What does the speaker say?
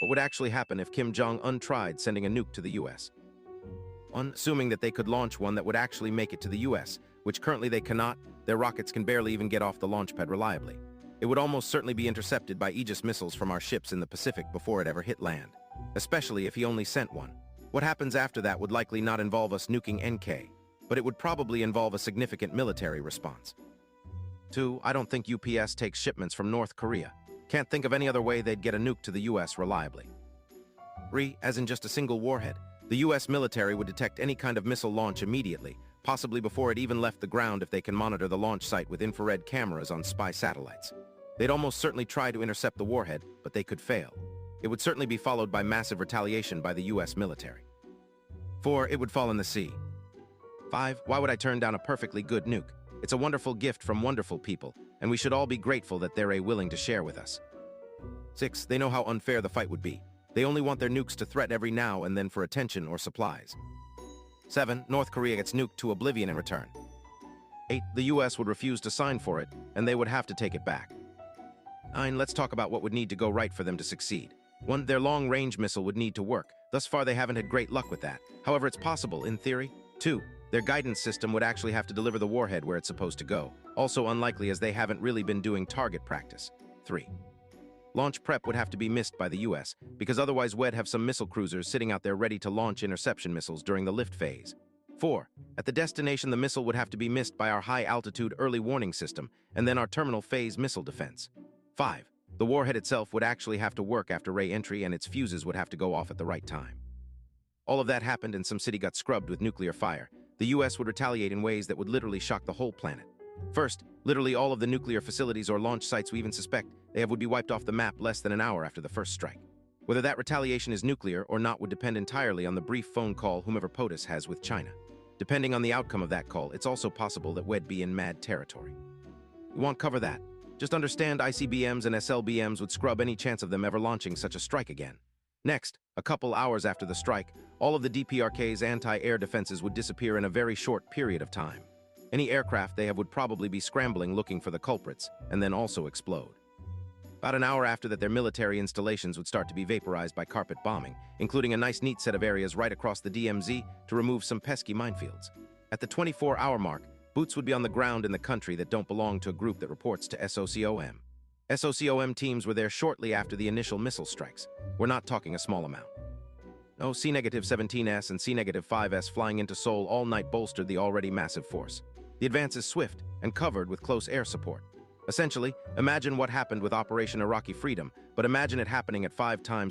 What would actually happen if Kim Jong-un tried sending a nuke to the US? Assuming that they could launch one that would actually make it to the US, which currently they cannot, their rockets can barely even get off the launch pad reliably. It would almost certainly be intercepted by Aegis missiles from our ships in the Pacific before it ever hit land, especially if he only sent one. What happens after that would likely not involve us nuking NK, but it would probably involve a significant military response. 2. I don't think UPS takes shipments from North Korea. Can't think of any other way they'd get a nuke to the US reliably. 3. As in just a single warhead, the US military would detect any kind of missile launch immediately, possibly before it even left the ground if they can monitor the launch site with infrared cameras on spy satellites. They'd almost certainly try to intercept the warhead, but they could fail. It would certainly be followed by massive retaliation by the US military. 4. It would fall in the sea. 5. Why would I turn down a perfectly good nuke? It's a wonderful gift from wonderful people, and we should all be grateful that they're willing to share with us. 6. They know how unfair the fight would be. They only want their nukes to threaten every now and then for attention or supplies. 7. North Korea gets nuked to oblivion in return. 8. The US would refuse to sign for it, and they would have to take it back. 9. Let's talk about what would need to go right for them to succeed. 1. Their long-range missile would need to work. Thus far, they haven't had great luck with that. However, it's possible, in theory. 2. Their guidance system would actually have to deliver the warhead where it's supposed to go. Also unlikely as they haven't really been doing target practice. 3. Launch prep would have to be missed by the US, because otherwise we'd have some missile cruisers sitting out there ready to launch interception missiles during the lift phase. 4. At the destination, the missile would have to be missed by our high-altitude early warning system, and then our terminal phase missile defense. 5. The warhead itself would actually have to work after ray entry, and its fuses would have to go off at the right time. All of that happened and some city got scrubbed with nuclear fire. The US would retaliate in ways that would literally shock the whole planet. First, literally all of the nuclear facilities or launch sites we even suspect they have would be wiped off the map less than an hour after the first strike. Whether that retaliation is nuclear or not would depend entirely on the brief phone call whomever POTUS has with China. Depending on the outcome of that call, it's also possible that we'd be in mad territory. We won't cover that. Just understand ICBMs and SLBMs would scrub any chance of them ever launching such a strike again. Next, a couple hours after the strike, all of the DPRK's anti-air defenses would disappear in a very short period of time. Any aircraft they have would probably be scrambling looking for the culprits, and then also explode. About an hour after that, their military installations would start to be vaporized by carpet bombing, including a nice neat set of areas right across the DMZ to remove some pesky minefields. At the 24-hour mark, boots would be on the ground in the country that don't belong to a group that reports to SOCOM. SOCOM teams were there shortly after the initial missile strikes. We're not talking a small amount. No, C-17S and C-5S flying into Seoul all night bolstered the already massive force. The advance is swift and covered with close air support. Essentially, imagine what happened with Operation Iraqi Freedom, but imagine it happening at 5 times